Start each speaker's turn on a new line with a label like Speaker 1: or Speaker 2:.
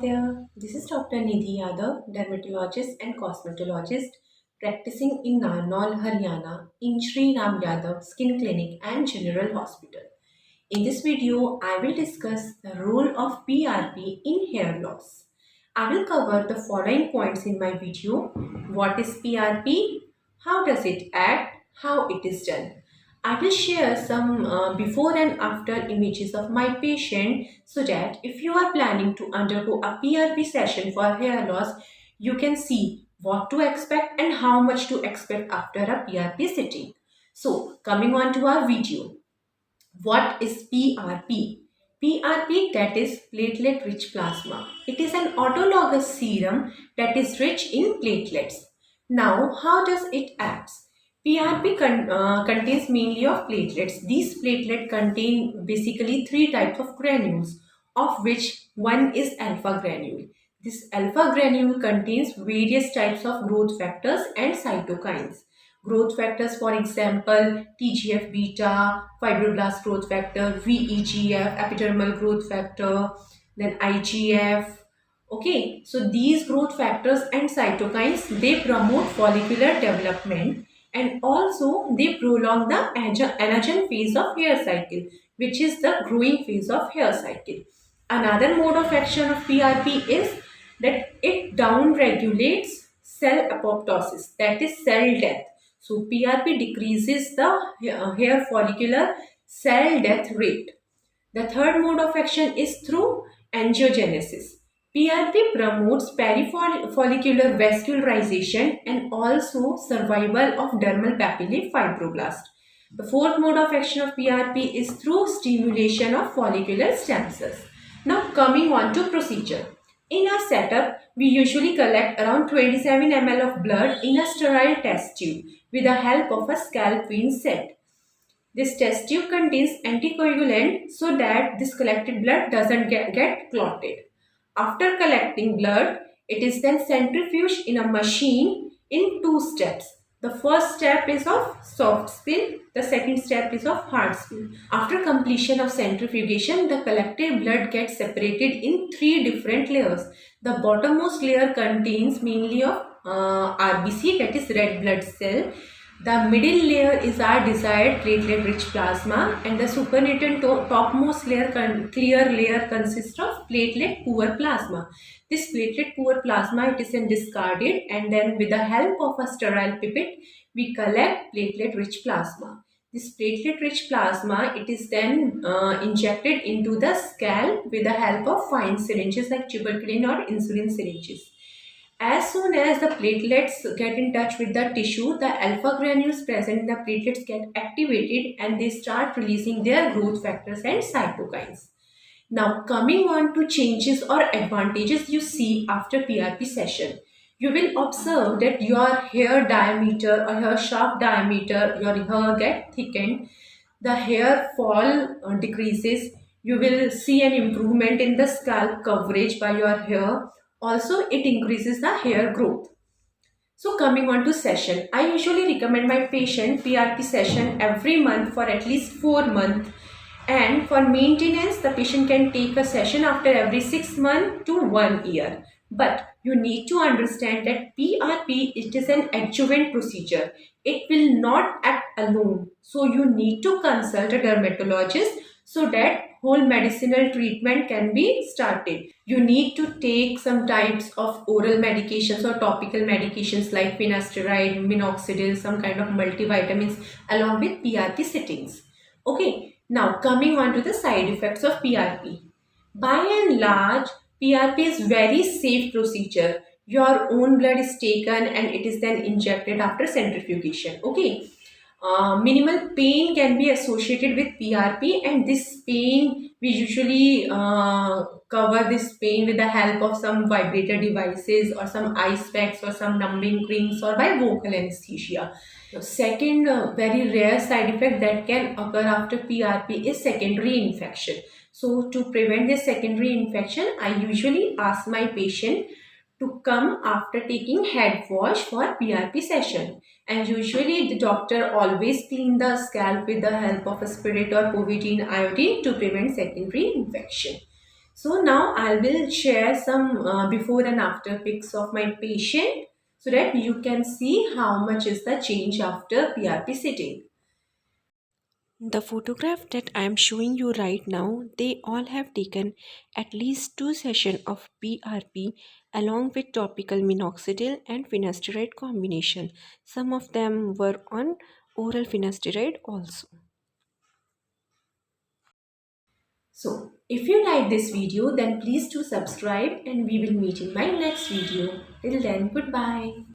Speaker 1: there, this is Dr. Nidhi Yadav, dermatologist and cosmetologist practicing in Narnaul, Haryana in Sri Ram Yadav Skin Clinic and General Hospital. In this video, I will discuss the role of PRP in hair loss. I will cover the following points in my video. What is PRP? How does it act? How it is done? I will share some before and after images of my patient so that if you are planning to undergo a PRP session for hair loss, you can see what to expect and how much to expect after a PRP sitting. So, coming on to our video. What is PRP? PRP, that is platelet rich plasma. It is an autologous serum that is rich in platelets. Now, how does it act? PRP contains mainly of platelets. These platelets contain basically three types of granules, of which one is alpha granule. This alpha granule contains various types of growth factors and cytokines. Growth factors, for example, TGF beta, fibroblast growth factor, VEGF, epidermal growth factor, then IGF. Okay, so these growth factors and cytokines, they promote follicular development and also they prolong the anagen phase of hair cycle, which is the growing phase of hair cycle. Another mode of action of PRP is that it down regulates cell apoptosis, that is cell death. So PRP decreases the hair follicular cell death rate. The third mode of action is through angiogenesis. PRP promotes perifollicular vascularization and also survival of dermal papillae fibroblast. The fourth mode of action of PRP is through stimulation of follicular stem cells. Now coming on to procedure. In our setup, we usually collect around 27 ml of blood in a sterile test tube with the help of a scalp vein set. This test tube contains anticoagulant so that this collected blood doesn't get clotted. After collecting blood, it is then centrifuged in a machine in two steps. The first step is of soft spin, the second step is of hard spin. After completion of centrifugation, the collected blood gets separated in three different layers. The bottommost layer contains mainly of RBC, that is red blood cell. The middle layer is our desired platelet-rich plasma, and the supernatant topmost layer, clear layer, consists of platelet-poor plasma. This platelet-poor plasma, it is then discarded, and then with the help of a sterile pipette, we collect platelet-rich plasma. This platelet-rich plasma, it is then injected into the scalp with the help of fine syringes like tuberculin or insulin syringes. As soon as the platelets get in touch with the tissue, the alpha granules present in the platelets get activated and they start releasing their growth factors and cytokines. Now coming on to changes or advantages you see after PRP session. You will observe that your hair diameter or hair shaft diameter, your hair get thickened, the hair fall decreases, you will see an improvement in the scalp coverage by your hair. Also, it increases the hair growth. So coming on to session, I usually recommend my patient PRP session every month for at least 4 months. And for maintenance, the patient can take a session after every 6 months to 1 year. But you need to understand that PRP, it is an adjuvant procedure. It will not act alone. So you need to consult a dermatologist so that whole medicinal treatment can be started. You need to take some types of oral medications or topical medications like finasteride, minoxidil, some kind of multivitamins along with PRP sittings. Okay, now coming on to the side effects of PRP. By and large, PRP is very safe procedure. Your own blood is taken and it is then injected after centrifugation. Okay. Minimal pain can be associated with PRP, and this pain, we usually cover this pain with the help of some vibrator devices or some ice packs or some numbing creams or by vocal anesthesia. The second very rare side effect that can occur after PRP is secondary infection. So to prevent this secondary infection, I usually ask my patient to come after taking head wash for PRP session. And usually the doctor always clean the scalp with the help of a spirit or povidone iodine to prevent secondary infection. So now I will share some before and after pics of my patient so that you can see how much is the change after PRP sitting. The photograph that I am showing you right now, they all have taken at least 2 sessions of PRP along with topical minoxidil and finasteride combination. Some of them were on oral finasteride also. So, if you like this video, then please do subscribe and we will meet in my next video. Till then, goodbye.